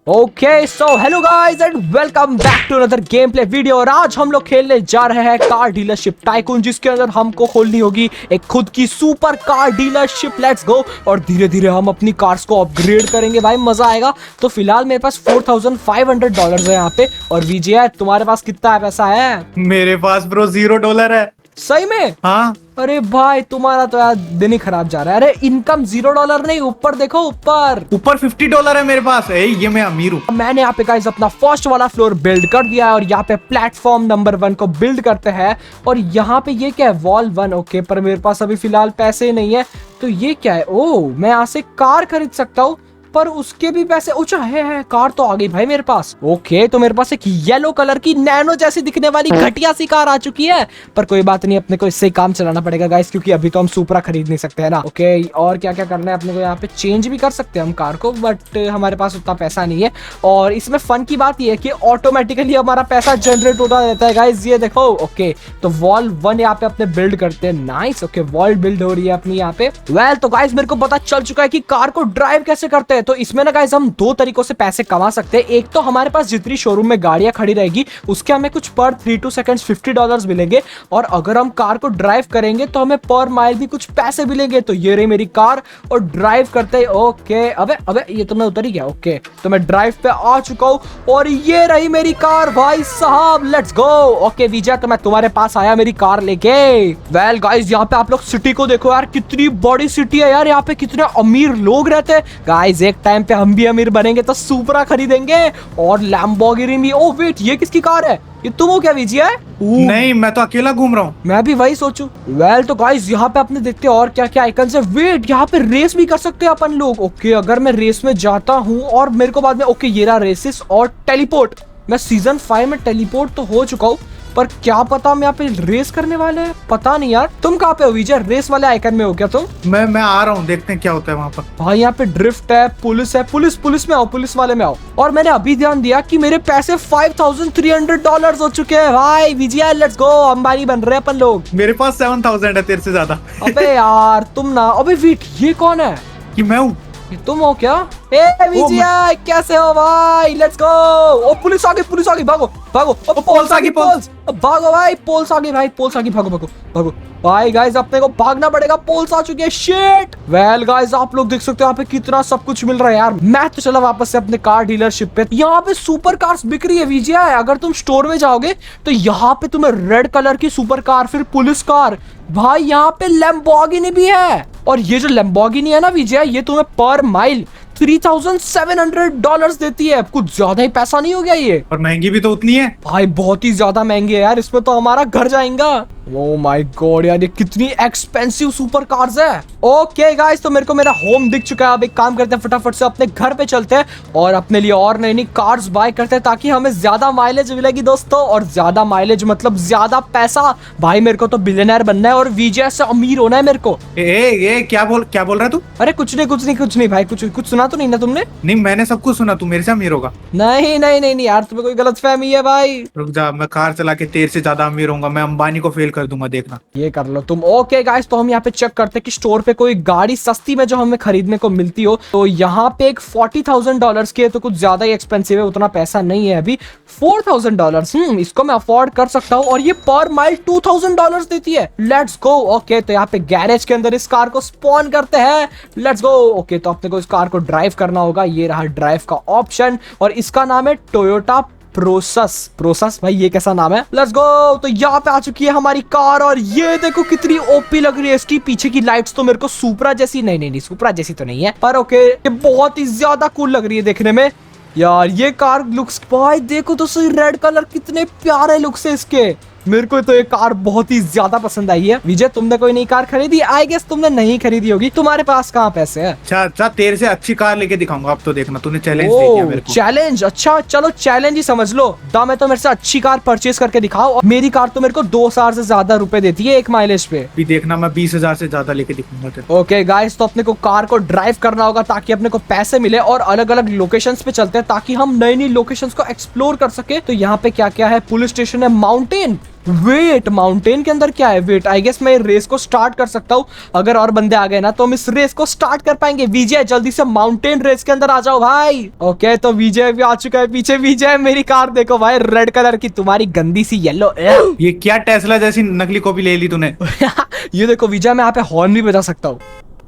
Okay so hello guys and welcome back to another gameplay video. और आज हम लोग खेलने जा रहे हैं कार डीलरशिप टाइकून, जिसके अंदर हमको खोलनी होगी एक खुद की super car dealership. Let's go. और धीरे धीरे हम अपनी कार्स को अपग्रेड करेंगे भाई, मजा आएगा। तो फिलहाल मेरे पास $4,500 है यहाँ पे। और विजय तुम्हारे पास कितना पैसा है? मेरे पास ब्रो $0 है। सही में? हाँ। अरे भाई तुम्हारा तो यार दिन ही खराब जा रहा है। अरे इनकम $0 नहीं, ऊपर देखो, ऊपर $50 है मेरे पास। ये मैं अमीर हूँ। मैंने यहाँ पे गाइस अपना फर्स्ट वाला फ्लोर बिल्ड कर दिया है और यहाँ पे प्लेटफॉर्म नंबर 1 को बिल्ड करते हैं। और यहाँ पे ये क्या है? वॉल 1। ओके, पर मेरे पास अभी फिलहाल पैसे नहीं है। तो ये क्या है? ओह, मैं यहाँ से कार खरीद सकता हूँ, पर उसके भी पैसे ऊंचा है। कार तो आ गई भाई मेरे पास। ओके, तो मेरे पास एक येलो कलर की नैनो जैसी दिखने वाली घटिया सी कार आ चुकी है। पर कोई बात नहीं, अपने को इससे काम चलाना पड़ेगा गाइस, क्योंकि अभी तो हम सुपरा खरीद नहीं सकते है ना। ओके, और क्या क्या करना है अपने को? यहाँ पे चेंज भी कर सकते हैं हम कार को, बट हमारे पास उतना पैसा नहीं है। और इसमें फन की बात ये है कि ऑटोमेटिकली हमारा पैसा जनरेट होता रहता है गाइस, ये देखो। ओके, तो वॉल 1 यहाँ पे अपने बिल्ड करते हैं। नाइस। ओके, वॉल बिल्ड हो रही है अपनी यहाँ पे। वेल तो गाइस मेरे को पता चल चुका है कि कार को ड्राइव कैसे करते हैं। तो इसमें ना गाइस हम 2 तरीकों से पैसे कमा सकते हैं। एक तो हमारे पास जितनी शोरूम में गाड़ियां खड़ी रहेगी उसके हमें कुछ पर 3 सेकंड्स $50 मिलेंगे। और अगर हम कार को ड्राइव करेंगे तो हमें पर माइल भी कुछ पैसे मिलेंगे। तो ये रही मेरी कार और ड्राइव करते हैं। ओके, अबे अबे ये तो मैं उतर ही गया। ओके, तो मैं ड्राइव पे आ चुका हूँ और ये रही मेरी कार भाई साहब। Let's go. ओके विजय, तो मैं तुम्हारे पास आया मेरी कार लेके। वेल गाइस, यहाँ पे आप लोग सिटी को देखो यार, कितनी बड़ी सिटी है यार। यहाँ पे कितने अमीर लोग रहते हैं गाइस। एक टाइम पे हम भी अमीर बनेंगे तो सुपरा खरीदेंगे और लैम्बोर्गिनी भी। ओ वेट, ये किसकी कार है? ये तुम हो क्या विजय? नहीं, मैं तो अकेला घूम रहा हूँ। मैं भी वही सोचूं। वेल तो गाइस यहाँ पे अपने देखते हैं और क्या क्या आइकन्स है। वेट, यहाँ पे रेस भी कर सकते हैं अपन लोग। ओके, अगर मैं रेस में जाता हूँ और मेरे को बाद में, ओके ये रहा रेसेस और टेलीपोर्ट। मैं सीजन 5 में टेलीपोर्ट तो हो चुका हूँ, पर क्या पता हम यहाँ पे रेस करने वाले हैं, पता नहीं यार। तुम कहाँ पे हो विजय? रेस वाले आइकन में हो क्या तुम? मैं आ रहा हूँ, देखते हैं क्या होता है वहाँ पर। भाई यहाँ पे ड्रिफ्ट है, पुलिस है। पुलिस में आओ, पुलिस वाले में आओ। और मैंने अभी ध्यान दिया कि मेरे पैसे $5,300 हो चुके हैं भाई। विजय लेट्स गो, अंबानी बन रहे हैं अपन लोग। मेरे पास 7,000 है, तेरे से ज्यादा। अबे यार तुम ना। अबे वेट, ये कौन है? कि मैं हूँ? ये तुम हो क्या? ए विजय कैसे हो भाई? Let's go. ओ पुलिस आ गई, भागो भागो। पुलिस आ गई, भागो भाई। पुलिस आ गई भाई, पुलिस आ गई, भागो भागो भागो भाई। गाइस अपने को भागना पड़ेगा, पुलिस आ चुकी है। शिट। वेल गाइस आप लोग देख सकते हो यहाँ पे कितना सब कुछ मिल रहा है यार। मैं तो चला वापस से अपने कार डीलरशिप पे। यहाँ पे सुपर कार्स बिक रही है विजय। अगर तुम स्टोर में जाओगे तो यहाँ पे तुम्हें रेड कलर की सुपर कार, फिर पुलिस कार, भाई यहाँ पे लैम्बोर्गिनी भी है। और ये जो लैम्बोर्गिनी है ना विजय, ये तुम्हें पर माइल $3,700 देती है। कुछ ज्यादा ही पैसा नहीं हो गया ये? और महंगी भी तो उतनी है भाई, बहुत ही ज्यादा महंगी है यार। इसमें तो हमारा घर जाएगा। ओह माय गॉड यार, ये कितनी एक्सपेंसिव सुपर कार्स है। ओके गाइस, तो मेरे को मेरा होम दिख चुका है। अब एक काम करते हैं, फटाफट से अपने घर पे चलते हैं और अपने लिए और नई नई कार्स बाय करते हैं, ताकि हमें ज्यादा माइलेज मिलेगी दोस्तों। और ज्यादा माइलेज मतलब ज्यादा पैसा। भाई मेरे को तो बिलियनर बनना है और विजय से अमीर होना है मेरे को। ए क्या बोल रहा है तू? अरे कुछ नहीं भाई, कुछ सुना तो नहीं ना तुमने? नहीं, मैंने सब कुछ सुना। तू मेरे से अमीर होगा? नहीं यार, तुम्हें कोई गलतफहमी है भाई। रुक जा, मैं कार चला के तेरे से ज्यादा अमीर होऊंगा। मैं अंबानी को फेल कर दूंगा, देखना। ये कर लो तुम। ओके गाइस, तो हम यहाँ पे चेक करते हैं कि स्टोर पे कोई गाड़ी सस्ती में जो हमें खरीदने को मिलती हो। तो यहाँ पे एक $40,000 की है, तो कुछ ज्यादा ही एक्सपेंसिव है, उतना पैसा नहीं है अभी। $4,000 इसको मैं अफोर्ड कर सकता हूँ। और ये पर माइल $2,000 देती है। Let's go. ओके, तो यहाँ पे गैरेज के अंदर इस कार को स्पॉन करते हैं। Let's go. ओके, तो अपने को इस कार को ड्राइव करना होगा। ये रहा ड्राइव का ऑप्शन और इसका नाम है टोयोटा प्रोसेस। भाई ये कैसा नाम है? लेट्स गो। तो यहाँ पे आ चुकी है हमारी कार और ये देखो कितनी ओपी लग रही है। इसकी पीछे की लाइट्स तो मेरे को सुपरा जैसी, नहीं सुपरा जैसी तो नहीं है, पर ओके ये बहुत ही ज्यादा कूल लग रही है देखने में यार। ये कार लुक्स, भाई देखो तो सही, रेड कलर कितने प्यारे लुक्स है इसके। मेरे को तो ये कार बहुत ही ज्यादा पसंद आई है। विजय तुमने कोई नई कार खरीदी? आई गेस तुमने नहीं खरीदी होगी, तुम्हारे पास कहाँ पैसे हैं? अच्छा, तेरे से अच्छी कार लेके दिखाऊंगा। अब तो देखना, तूने चैलेंज दे दिया मेरे को। चैलेंज? अच्छा चलो चैलेंज ही समझ लो। दाम है तो मेरे से अच्छी कार परचेज करके दिखाओ। और मेरी कार तो मेरे को 2,000 से ज्यादा रुपए देती है एक माइलेज पे। भी देखना, मैं 20,000 से ज्यादा लेके दिखाऊंगा। ओके गाइस, तो अपने को कार को ड्राइव करना होगा ताकि अपने को पैसे मिले और अलग अलग लोकेशंस पे चलते हैं ताकि हम नई नई लोकेशंस को एक्सप्लोर कर सके। तो यहाँ पे क्या क्या है? पुलिस स्टेशन है, माउंटेन, वेट माउंटेन के अंदर क्या है? वेट आई गेस मैं रेस को स्टार्ट कर सकता हूँ। अगर और बंदे आ गए ना तो हम इस रेस को स्टार्ट कर पाएंगे। विजय जल्दी से माउंटेन रेस के अंदर आ जाओ भाई। ओके तो विजय भी आ चुका है पीछे। विजय मेरी कार देखो भाई, रेड कलर की, तुम्हारी गंदी सी येलो। ये क्या टेस्ला जैसी नकली कॉपी ले ली तूने? ये देखो विजय, मैं यहाँ पे हॉर्न भी बजा सकता हूँ।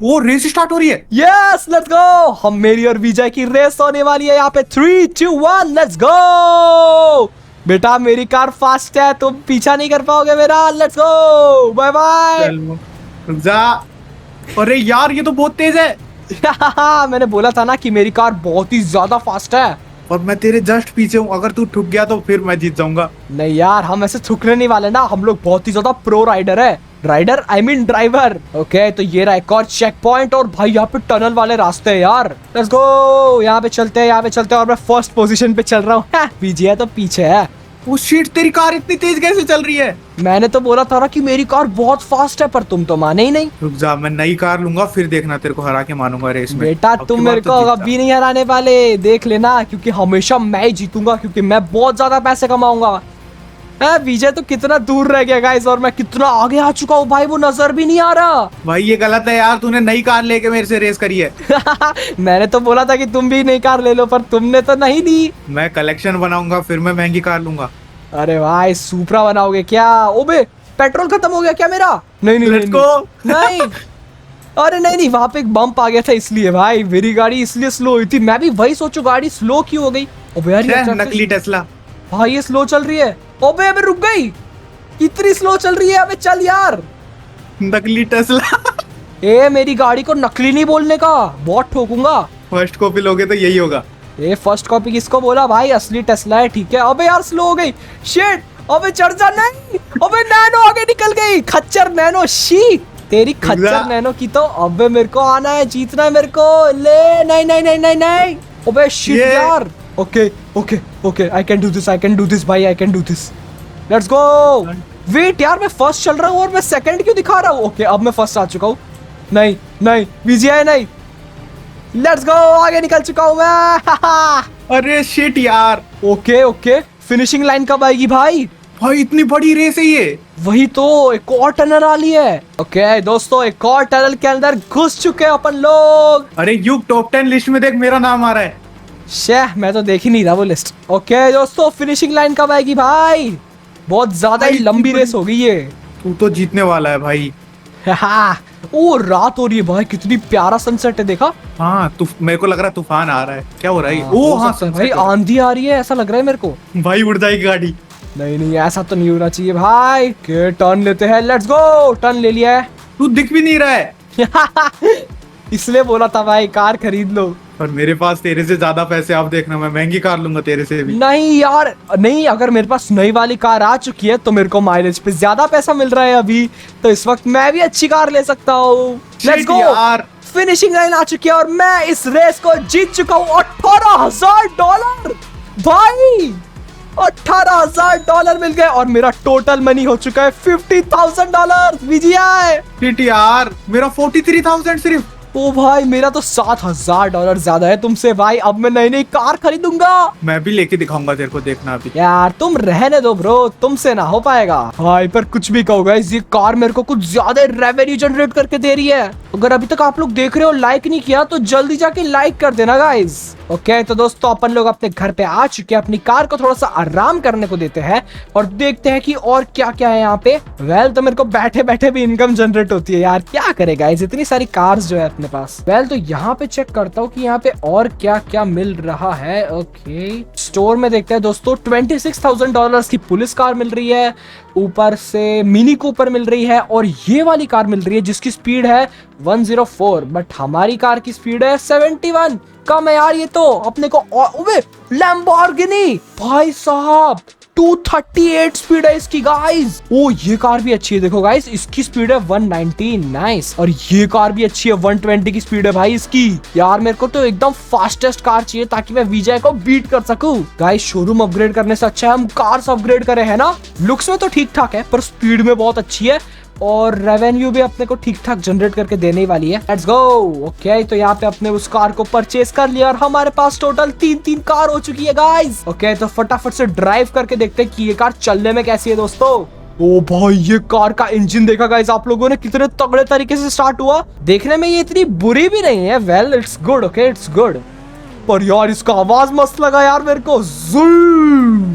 वो रेस स्टार्ट हो रही है। Yes let's go. हम मेरी और विजय की रेस होने वाली है यहाँ पे। 3 2 1 लेट्स गो। बेटा मेरी कार फास्ट है, तुम पीछा नहीं कर पाओगे मेरा। Let's go bye bye. रुक जा। अरे यार ये तो बहुत तेज है। मैंने बोला था ना कि मेरी कार बहुत ही ज्यादा फास्ट है। और मैं तेरे जस्ट पीछे हूँ, अगर तू ठुक गया तो फिर मैं जीत जाऊंगा। नहीं यार हम ऐसे थुकने नहीं वाले ना, हम लोग बहुत ही ज्यादा प्रो राइडर है। Rider I mean driver. Okay तो ये रहा एक और चेक पॉइंट, और भाई यहाँ पे टनल वाले रास्ते हैं यार। लेट्स गो, यहाँ पे चलते हैं, यहाँ पे चलते हैं। और मैं फर्स्ट पोजीशन पे चल रहा हूँ। विजय तो पीछे है। वो शिट, तेरी कार इतनी तेज कैसे चल रही है? मैंने तो बोला था ना कि मेरी कार बहुत फास्ट है, पर तुम तो माने ही नहीं। रुक जा, मैं नई कार लूंगा, फिर देखना तेरे को हरा के मानूंगा रेस में। बेटा अब तुम की मेरे बार को तो जीत जा। अभी नहीं हराने वाले, देख लेना, क्योंकि हमेशा मैं ही जीतूंगा, क्योंकि मैं बहुत ज्यादा पैसे कमाऊंगा। विजय तो कितना दूर रह गया गाइस, और मैं कितना आगे आ चुका हूँ भाई, वो नजर भी नहीं आ रहा। भाई ये गलत है यार, तूने नई कार लेके मेरे से रेस करी है। मैंने तो बोला था कि तुम भी नई कार ले लो, पर तुमने तो नहीं दी। मैं कलेक्शन बनाऊंगा, फिर मैं महंगी कार लूंगा। अरे भाई सुपरा बनाओगे क्या? ओबे पेट्रोल खत्म हो गया क्या मेरा? नहीं नहीं लेट्स नहीं, गो। नहीं। अरे नहीं नहीं, वहां पे एक बम्प आ गया था इसलिए भाई मेरी गाड़ी इसलिए स्लो हुई थी। मैं भी वही सोचू गाड़ी स्लो क्यों हो गई। अबे यार ये नकली टेस्ला। भाई ये स्लो चल रही है। ओबे अबे रुक गई, इतनी स्लो चल रही है। अबे चल यार। नकली टेस्ला। ए मेरी गाड़ी को नकली नहीं बोलने का, बहुत ठोकूंगा। फर्स्ट कॉपी लोगे तो यही होगा। ए फर्स्ट कॉपी किसको बोला भाई, असली टेस्ला है ठीक है। अबे यार स्लो हो गई, शिट। अबे चढ़ जा। नहीं अबे नैनो आगे निकल गई, खच्चर नैनो। शी तेरी खच्चर नैनो की तो। अबे मेरे को आना है, जीतना है मेरे को। ले नहीं नहीं नहीं नहीं नहीं। अबे शिट यार। Okay okay okay I can do this, I can do this भाई, I can do this. Let's go. Wait यार मैं फर्स्ट चल रहा हूँ और मैं सेकंड क्यों दिखा रहा हूँ? ओके अब मैं फर्स्ट आ चुका हूँ। नहीं नहीं विजय नहीं। लेट्स गो, आगे निकल चुका हूँ मैं। अरे शिट यार। ओके ओके फिनिशिंग लाइन कब आएगी भाई? भाई इतनी बड़ी रेस है ये। वही तो, एक और टनल वाली है। ओके दोस्तों एक और टनल के अंदर घुस चुके हैं अपन लोग। अरे युग टॉप 10 लिस्ट में देख मेरा नाम आ रहा है। शेह मैं तो देख ही नहीं रहा वो लिस्ट। ओके दोस्तों फिनिशिंग लाइन कब आएगी भाई? बहुत ज्यादा ही लंबी रेस हो गई है। तू तो जीतने वाला है भाई। ओ रात हो रही है भाई, कितनी प्यारा सनसेट है देखा। हाँ तू, मेरे को लग रहा है तूफान आ रहा है। क्या हो रहा है? हो ओ हाँ सकता है भाई, आंधी आ रही है ऐसा लग रहा है मेरे को। भाई उड़ जाएगी गाड़ी। नहीं नहीं ऐसा तो नहीं होना चाहिए भाई। के टर्न लेते हैं, लेट्स गो। टर्न ले लिया है। तू दिख भी नहीं रहा है। इसलिए बोला था भाई कार खरीद लो। और मेरे पास तेरे से ज्यादा पैसे, आप देखना मैं महंगी कार लूंगा तेरे से भी। नहीं यार नहीं, अगर मेरे पास नई वाली कार आ चुकी है तो मेरे को माइलेज पे ज्यादा पैसा मिल रहा है अभी, तो इस वक्त मैं भी अच्छी कार ले सकता हूँ। लेट्स गो यार। फिनिशिंग लाइन आ चुकी है और मैं इस रेस को जीत चुका हूँ। $18,000 भाई, $18,000 मिल गए और मेरा टोटल मनी हो चुका है $50,000। विजय शिट यार, मेरा 43,000 सिर्फ। ओ भाई मेरा तो $7,000 ज्यादा है तुमसे भाई। अब मैं नई नई कार खरीदूंगा। मैं भी लेके दिखाऊंगा तेरे को, देखना अभी। यार तुम रहने दो ब्रो, तुमसे ना हो पाएगा भाई। पर कुछ भी कहो गाइस, ये कार मेरे को कुछ ज्यादा रेवेन्यू जनरेट करके दे रही है। अगर अभी तक आप लोग देख रहे हो लाइक नहीं किया तो जल्दी जाके लाइक कर देना गाइस। ओके तो दोस्तों अपन लोग अपने घर पे आ चुके हैं, अपनी कार को थोड़ा सा आराम करने को देते हैं और देखते हैं कि और क्या क्या है यहाँ पे। वेल तो मेरे को बैठे बैठे भी इनकम जनरेट होती है यार, क्या करे गाइस, इतनी सारी कार्स जो है अपने पास। वेल तो यहाँ पे चेक करता हूँ कि यहाँ पे और क्या क्या मिल रहा है। ओके स्टोर में देखते हैं दोस्तों। $26,000 की पुलिस कार मिल रही है, ऊपर से मिनी कूपर मिल रही है, और ये वाली कार मिल रही है जिसकी स्पीड है 104, बट हमारी कार की स्पीड है 71। कम है यार ये तो अपने को। लैम्बोर्गिनी भाई साहब 238 स्पीड है इसकी गाइस। ओ ये कार भी अच्छी है, देखो गाइस इसकी स्पीड है 119, नाइस। और ये कार भी अच्छी है, 120 की स्पीड है भाई इसकी। यार मेरे को तो एकदम फास्टेस्ट कार चाहिए ताकि मैं विजय को बीट कर सकूं। गाइस शोरूम अपग्रेड करने से अच्छा है हम कार्स अपग्रेड करें, है ना। लुक्स में तो ठीक ठाक है पर स्पीड में बहुत अच्छी है, और रेवेन्यू भी अपने को ठीक ठाक जनरेट करके देने ही वाली है। Let's go. ओके तो यहाँ पे अपने उस कार को परचेस कर लिया और हमारे पास टोटल 3 कार हो चुकी है गाइस। ओके तो फटाफट से ड्राइव करके देखते हैं कि ये कार चलने में कैसी है दोस्तों। ओ भाई ये कार का इंजन देखा गाइस आप लोगों ने, कितने तगड़े तरीके से स्टार्ट हुआ। देखने में ये इतनी बुरी भी नहीं है, well it's good, okay it's good. पर यार इसका आवाज मस्त लगा यार मेरे को,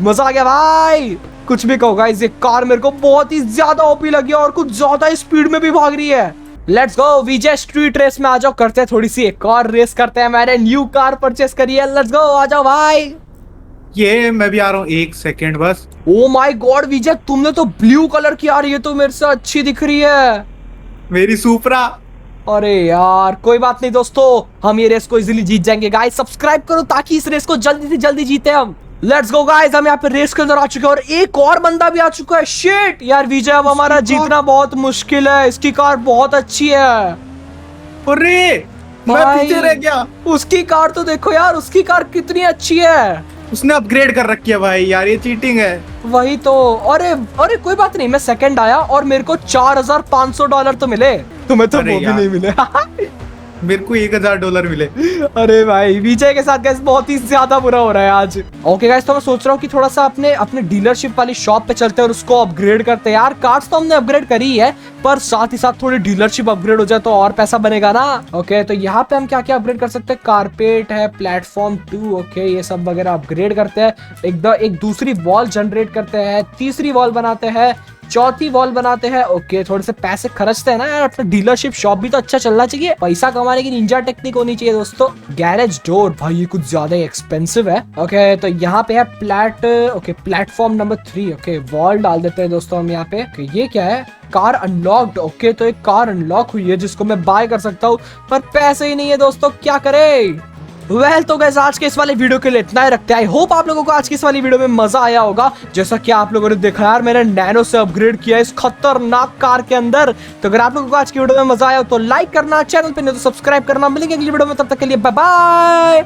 मजा आ गया भाई। कुछ भी कहो गाइस, ये कार मेरे को बहुत ही ज्यादा ओपी लगी और कुछ ज्यादा स्पीड में भी भाग रही है। Let's go Vijay, street race में आ जाओ, करते हैं थोड़ी सी एक और रेस करते हैं। मैंने न्यू कार परचेस करी है, लेट्स गो आ जाओ भाई। ये मैं भी आ रहा हूँ, 1 सेकेंड बस। ओ माय गॉड विजय, तुमने तो ब्लू कलर की, यार ये तो मेरे से अच्छी दिख रही है। मेरी सुपरा। अरे यार कोई बात नहीं दोस्तों, हम ये रेस को इजीली जीत जाएंगे। गाइस सब्सक्राइब करो ताकि इस रेस को जल्दी से जल्दी जीते हम। लेट्स गो गाइस, हम यहाँ पे रेस के अंदर आ चुके हैं और एक और बंदा भी आ चुका है। शिट यार विजय, अब हमारा जीतना बहुत मुश्किल है, इसकी कार बहुत अच्छी है। अरे मैं भाई, पीछे रह गया। उसकी कार तो देखो यार, उसकी कार कितनी अच्छी है। उसने अपग्रेड कर रखी है भाई, यार ये चीटिंग है। वही तो। अरे अरे कोई बात नहीं, मैं सेकंड आया और मेरे को $4500 तो मिले, तुम्हें तो अरे वो भी यार। नहीं मिले। मेरे को $1000 मिले। अरे भाई विजय के साथ गाइस बहुत ही ज्यादा बुरा हो रहा है आज। ओके गाइस, तो मैं सोच रहा हूँ कि थोड़ा सा अपने डीलरशिप वाली शॉप पे चलते हैं और उसको अपग्रेड करते हैं। यार कार्स तो हमने अपग्रेड करी है, पर साथ ही साथ थोड़ी डीलरशिप अपग्रेड हो जाए तो और पैसा बनेगा ना। ओके तो यहाँ पे हम क्या क्या अपग्रेड कर सकते हैं, कारपेट है, प्लेटफॉर्म 2, ओके ये सब वगैरह अपग्रेड करते हैं। एक दूसरी वॉल जनरेट करते हैं, तीसरी वॉल बनाते हैं, चौथी वॉल बनाते हैं। ओके थोड़े से पैसे खर्चते हैं ना यार, अपना डीलरशिप शॉप भी तो अच्छा चलना चाहिए, पैसा कमाने की निंजा टेक्निक होनी चाहिए दोस्तों। गैरेज डोर, भाई ये कुछ ज्यादा एक्सपेंसिव है। ओके तो यहाँ पे है प्लेटफॉर्म नंबर 3। ओके वॉल डाल देते हैं दोस्तों हम यहाँ पे। ये क्या है, कार अनलॉक्ड। ओके तो एक कार अनलॉक हुई है जिसको मैं बाय कर सकता हूँ, पर पैसे ही नहीं है दोस्तों, क्या करे। वेल तो गाइस आज के इस वाले वीडियो के लिए इतना ही रखते हैं। आई होप आप लोगों को आज की इस वाली वीडियो में मजा आया होगा। जैसा कि आप लोगों ने देखा यार, मैंने नैनो से अपग्रेड किया इस खतरनाक कार के अंदर। तो अगर आप लोगों को आज की वीडियो में मजा आया हो तो लाइक करना, चैनल पे नहीं तो सब्सक्राइब करना। मिलेंगे अगली वीडियो में, तब तक के लिए बाय बाय।